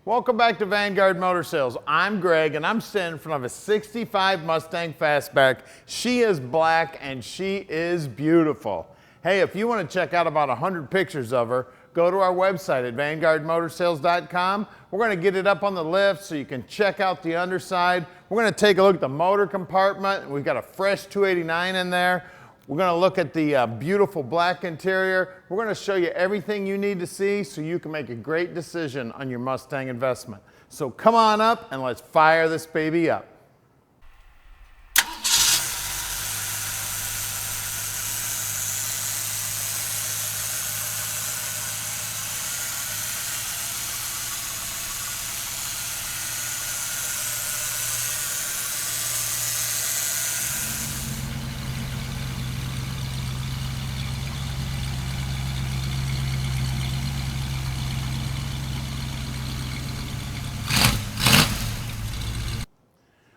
Welcome back to Vanguard Motor Sales. I'm Greg and I'm standing in front of a 65 Mustang Fastback. She is black and she is beautiful. Hey, if you want to check out about 100 pictures of her, go to our website at vanguardmotorsales.com. We're going to get it up on the lift so you can check out the underside. We're going to take a look at the motor compartment. We've got a fresh 289 in there. We're going to look at the beautiful black interior. We're going to show you everything you need to see so you can make a great decision on your Mustang investment. So come on up and let's fire this baby up.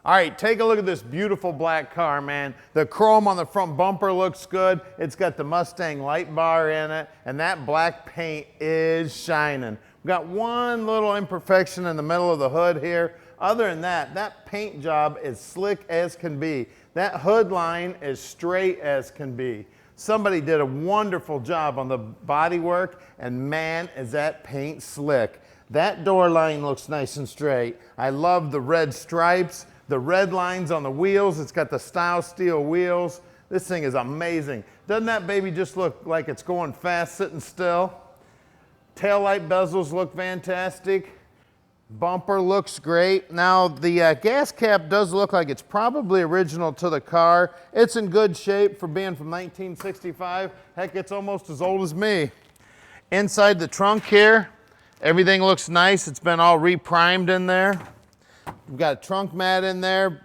All right, take a look at this beautiful black car, man. The chrome on the front bumper looks good. It's got the Mustang light bar in it, and that black paint is shining. We've got one little imperfection in the middle of the hood here. Other than that, that paint job is slick as can be. That hood line is straight as can be. Somebody did a wonderful job on the bodywork, and man, is that paint slick. That door line looks nice and straight. I love the red stripes. The red lines on the wheels, it's got the style steel wheels. This thing is amazing. Doesn't that baby just look like it's going fast sitting still? Taillight bezels look fantastic. Bumper looks great. Now the gas cap does look like it's probably original to the car. It's in good shape for being from 1965. Heck, it's almost as old as me. Inside the trunk here, everything looks nice. It's been all reprimed in there. We've got a trunk mat in there.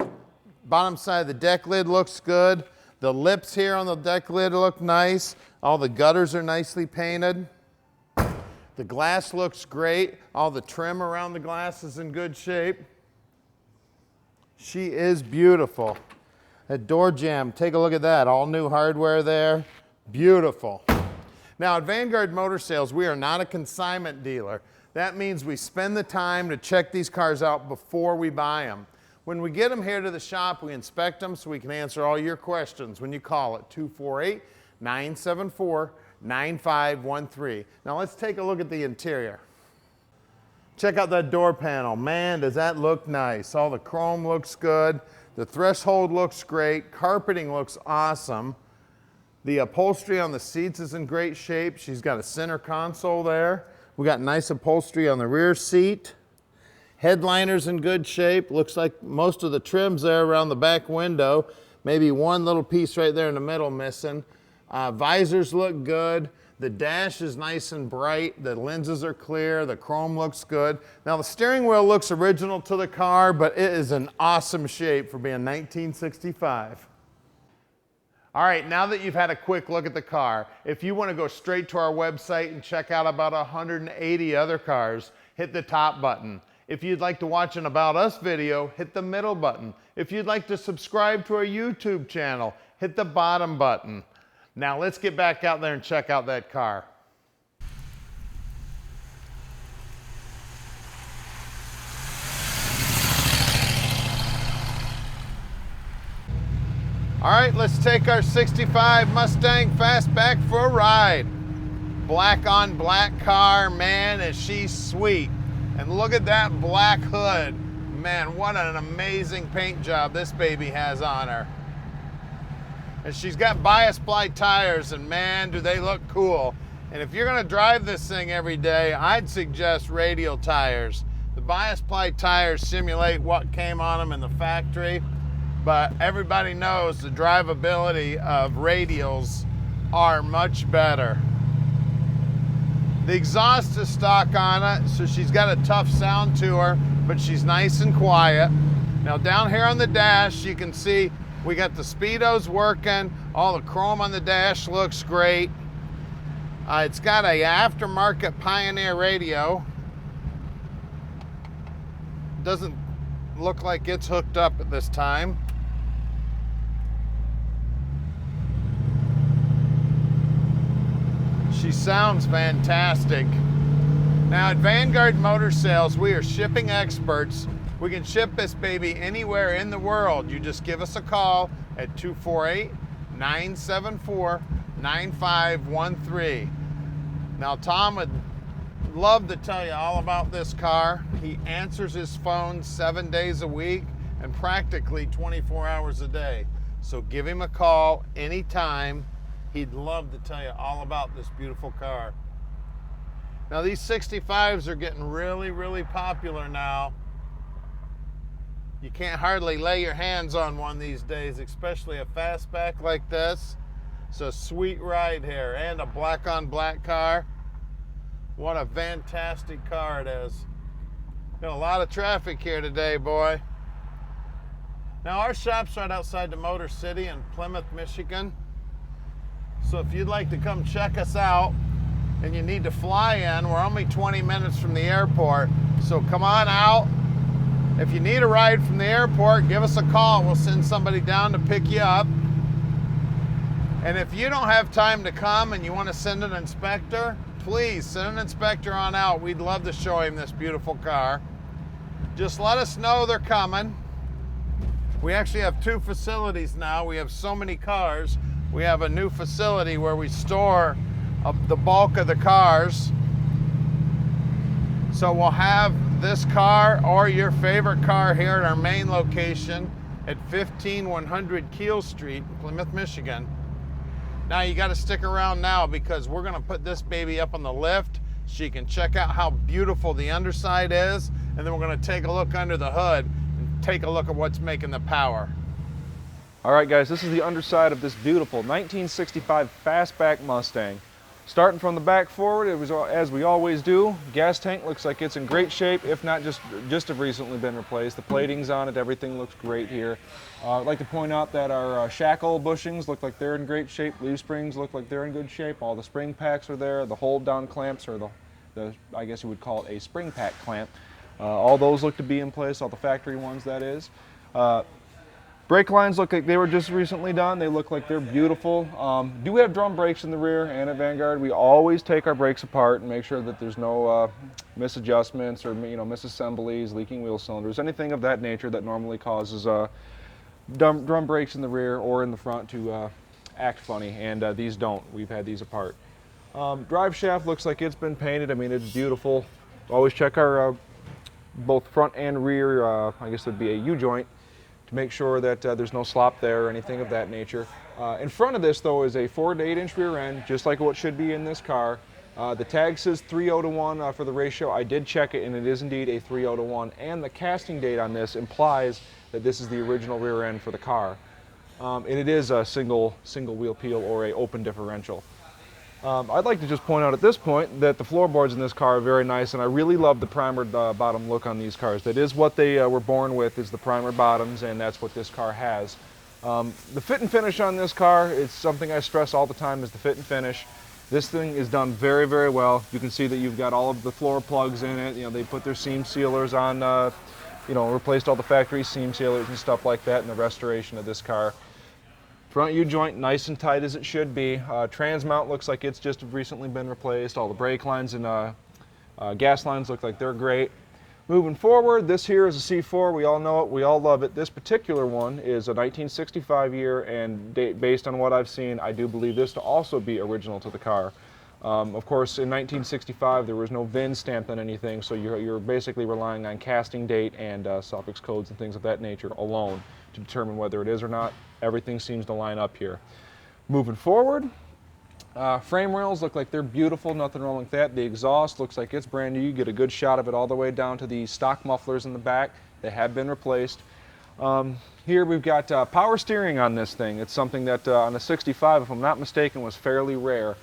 Bottom side of the deck lid looks good. The lips here on the deck lid look nice. All the gutters are nicely painted. The glass looks great. All the trim around the glass is in good shape. She is beautiful. That door jamb, take a look at that. All new hardware there. Beautiful. Now at Vanguard Motor Sales, we are not a consignment dealer. That means we spend the time to check these cars out before we buy them. When we get them here to the shop, we inspect them so we can answer all your questions when you call at 248-974-9513. Now let's take a look at the interior. Check out that door panel. Man, does that look nice. All the chrome looks good. The threshold looks great. Carpeting looks awesome. The upholstery on the seats is in great shape. She's got a center console there. We got nice upholstery on the rear seat. Headliner's in good shape. Looks like most of the trim's there around the back window. Maybe one little piece right there in the middle missing. Visors look good. The dash is nice and bright. The lenses are clear. The chrome looks good. Now the steering wheel looks original to the car, but it is in awesome shape for being 1965. All right, now that you've had a quick look at the car, if you want to go straight to our website and check out about 180 other cars, hit the top button. If you'd like to watch an About Us video, hit the middle button. If you'd like to subscribe to our YouTube channel, hit the bottom button. Now let's get back out there and check out that car. All right, let's take our 65 Mustang Fastback for a ride. Black on black car, man, is she sweet. And look at that black hood. Man, what an amazing paint job this baby has on her. And she's got bias ply tires, and man, do they look cool. And if you're gonna drive this thing every day, I'd suggest radial tires. The bias ply tires simulate what came on them in the factory, but everybody knows the drivability of radials are much better. The exhaust is stock on it, so she's got a tough sound to her, but she's nice and quiet. Now down here on the dash, you can see we got the speedos working. All the chrome on the dash looks great. It's got a aftermarket Pioneer radio. Doesn't look like it's hooked up at this time. She sounds fantastic. Now at Vanguard Motor Sales, we are shipping experts. We can ship this baby anywhere in the world. You just give us a call at 248-974-9513. Now Tom would love to tell you all about this car. He answers his phone 7 days a week and practically 24 hours a day. So give him a call anytime. He'd love to tell you all about this beautiful car. Now these 65s are getting really, really popular now. You can't hardly lay your hands on one these days, especially a fastback like this. It's a sweet ride here, and a black on black car. What a fantastic car it is. Got a lot of traffic here today, boy. Now our shop's right outside the Motor City in Plymouth, Michigan. So if you'd like to come check us out, and you need to fly in, we're only 20 minutes from the airport. So come on out. If you need a ride from the airport, give us a call. We'll send somebody down to pick you up. And if you don't have time to come and you want to send an inspector, please send an inspector on out. We'd love to show him this beautiful car. Just let us know they're coming. We actually have 2 facilities now. We have so many cars. We have a new facility where we store the bulk of the cars. So we'll have this car or your favorite car here at our main location at 15100 Keel Street, Plymouth, Michigan. Now you got to stick around now because we're going to put this baby up on the lift so you can check out how beautiful the underside is, and then we're going to take a look under the hood and take a look at what's making the power. All right guys, this is the underside of this beautiful 1965 Fastback Mustang. Starting from the back forward, it was as we always do. Gas tank looks like it's in great shape, if not just have recently been replaced. The plating's on it, everything looks great here. I'd like to point out that our shackle bushings look like they're in great shape. Leaf springs look like they're in good shape. All the spring packs are there. The hold down clamps, or the I guess you would call it a spring pack clamp. All those look to be in place, all the factory ones that is. Brake lines look like they were just recently done. They look like they're beautiful. Do have drum brakes in the rear, and at Vanguard we always take our brakes apart and make sure that there's no misadjustments or misassemblies, leaking wheel cylinders, anything of that nature that normally causes drum brakes in the rear or in the front to act funny, and these don't. We've had these apart. Drive shaft looks like it's been painted. I mean, it's beautiful. Always check our both front and rear, I guess it would be a U-joint, to make sure that there's no slop there or anything of that nature. In front of this though is a 4 to 8 inch rear end, just like what should be in this car. The tag says 3.0 to 1 for the ratio. I did check it and it is indeed a 3.0 to 1, and the casting date on this implies that this is the original rear end for the car. And it is a single wheel peel or a open differential. I'd like to just point out at this point that the floorboards in this car are very nice, and I really love the primered bottom look on these cars. That is what they were born with, is the primer bottoms, and that's what this car has. The fit and finish on this car, it's something I stress all the time, is the fit and finish. This thing is done very, very well. You can see that you've got all of the floor plugs in it. You know, they put their seam sealers on, replaced all the factory seam sealers and stuff like that in the restoration of this car. Front U-joint nice and tight as it should be. Trans mount looks like it's just recently been replaced. All the brake lines and gas lines look like they're great. Moving forward, this here is a C4. We all know it, we all love it. This particular one is a 1965 year, and based on what I've seen, I do believe this to also be original to the car. Of course, in 1965, there was no VIN stamped on anything, so you're basically relying on casting date and suffix codes and things of that nature alone to determine whether it is or not. Everything seems to line up here. Moving forward, frame rails look like they're beautiful, nothing wrong with that. The exhaust looks like it's brand new. You get a good shot of it all the way down to the stock mufflers in the back. They have been replaced. Here we've got power steering on this thing. It's something that on a 65, if I'm not mistaken, was fairly rare.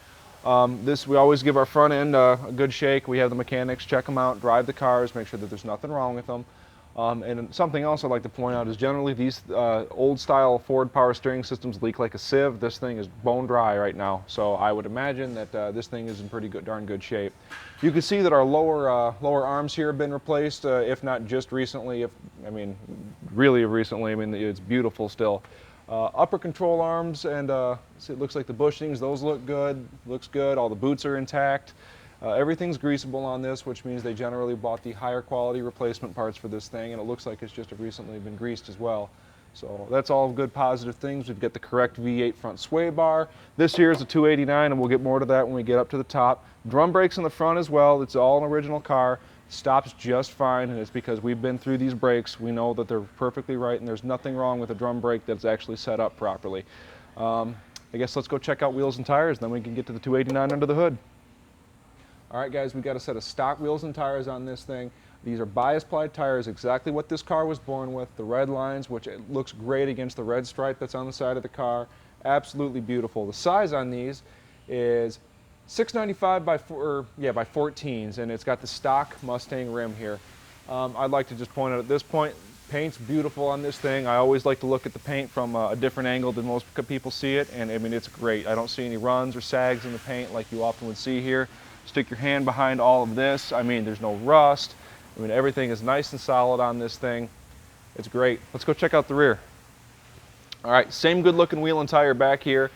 We always give our front end a good shake. We have the mechanics check them out, drive the cars, make sure that there's nothing wrong with them. And something else I'd like to point out is generally these old style Ford power steering systems leak like a sieve. This thing is bone dry right now, so I would imagine that this thing is in pretty darn good shape. You can see that our lower arms here have been replaced, if not just recently, really recently. I mean, it's beautiful still. Upper control arms, and it looks like the bushings, those look good, looks good. All the boots are intact. Everything's greasable on this, which means they generally bought the higher quality replacement parts for this thing, and it looks like it's just recently been greased as well. So that's all good positive things. We've got the correct V8 front sway bar. This here is a 289, and we'll get more to that when we get up to the top. Drum brakes in the front as well. It's all an original car. Stops just fine, and it's because we've been through these brakes. We know that they're perfectly right, and there's nothing wrong with a drum brake that's actually set up properly. I guess let's go check out wheels and tires, then we can get to the 289 under the hood. All right, guys, we got a set of stock wheels and tires on this thing. These are bias-ply tires, exactly what this car was born with. The red lines, which it looks great against the red stripe that's on the side of the car. Absolutely beautiful. The size on these is 695 by 14s, and it's got the stock Mustang rim here. I'd like to just point out at this point, paint's beautiful on this thing. I always like to look at the paint from a different angle than most people see it, and I mean, it's great. I don't see any runs or sags in the paint like you often would see here. Stick your hand behind all of this. I mean, there's no rust. I mean, everything is nice and solid on this thing. It's great. Let's go check out the rear. All right, same good looking wheel and tire back here.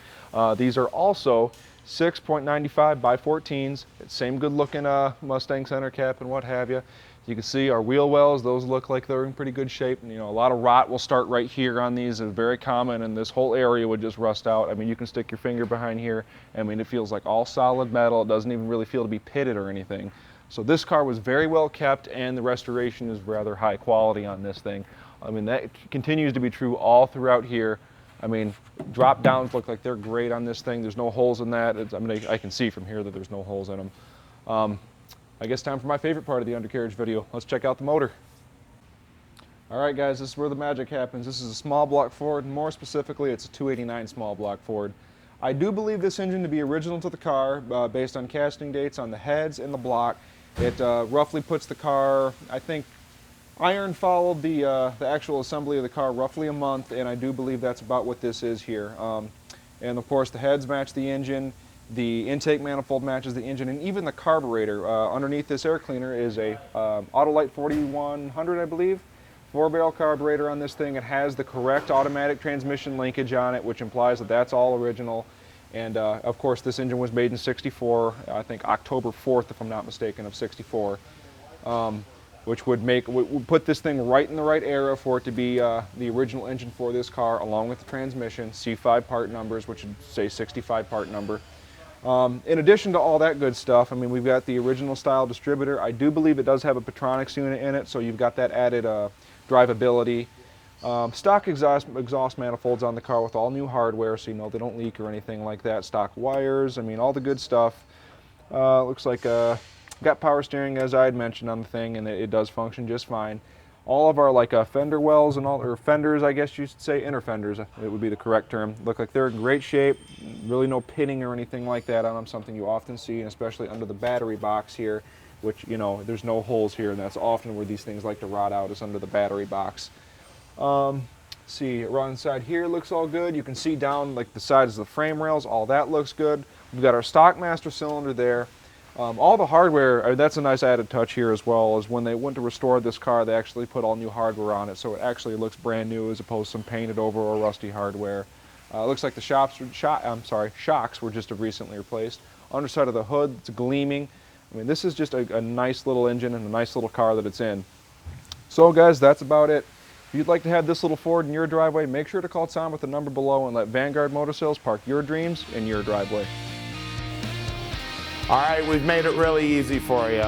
These are also 6.95 by 14s. It's same good looking Mustang center cap and what have you. You can see our wheel wells, those look like they're in pretty good shape. And, you know, a lot of rot will start right here on these. It's very common, and this whole area would just rust out. I mean, you can stick your finger behind here. I mean, it feels like all solid metal. It doesn't even really feel to be pitted or anything. So this car was very well kept, and the restoration is rather high quality on this thing. I mean, that continues to be true all throughout here. I mean, drop downs look like they're great on this thing. There's no holes in that. I mean, I can see from here that there's no holes in them. I guess time for my favorite part of the undercarriage video. Let's check out the motor. All right, guys, this is where the magic happens. This is a small block Ford, and more specifically, it's a 289 small block Ford. I do believe this engine to be original to the car based on casting dates on the heads and the block. It roughly puts the car, I think, iron followed the actual assembly of the car roughly a month, and I do believe that's about what this is here. And of course, the heads match the engine. The intake manifold matches the engine, and even the carburetor. Underneath this air cleaner is a Autolite 4100, I believe, 4-barrel carburetor on this thing. It has the correct automatic transmission linkage on it, which implies that that's all original. And of course, this engine was made in '64, I think October 4th, if I'm not mistaken, of '64, which would put this thing right in the right era for it to be the original engine for this car, along with the transmission, C5 part numbers, which would say 65 part number. In addition to all that good stuff, I mean, we've got the original style distributor. I do believe it does have a Petronics unit in it, so you've got that added drivability. Stock exhaust manifolds on the car with all new hardware, so you know they don't leak or anything like that. Stock wires, I mean, all the good stuff. Looks like got power steering, as I had mentioned on the thing, and it does function just fine. All of our fender wells and all, or fenders, I guess you should say, inner fenders, it would be the correct term, look like they're in great shape. Really no pitting or anything like that on them, something you often see, and especially under the battery box here, which, you know, there's no holes here, and that's often where these things like to rot out, is under the battery box. See, around inside here looks all good. You can see down like the sides of the frame rails, all that looks good. We've got our stock master cylinder there. All the hardware, that's a nice added touch here as well, is when they went to restore this car, they actually put all new hardware on it, so it actually looks brand new as opposed to some painted over or rusty hardware. Looks like the shocks were just recently replaced. Underside of the hood, it's gleaming. I mean, this is just a nice little engine and a nice little car that it's in. So guys, that's about it. If you'd like to have this little Ford in your driveway, make sure to call Tom with the number below and let Vanguard Motor Sales park your dreams in your driveway. All right, we've made it really easy for you.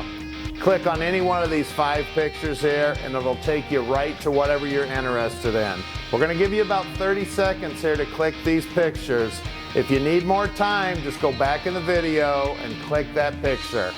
Click on any one of these 5 pictures here, and it'll take you right to whatever you're interested in. We're gonna give you about 30 seconds here to click these pictures. If you need more time, just go back in the video and click that picture.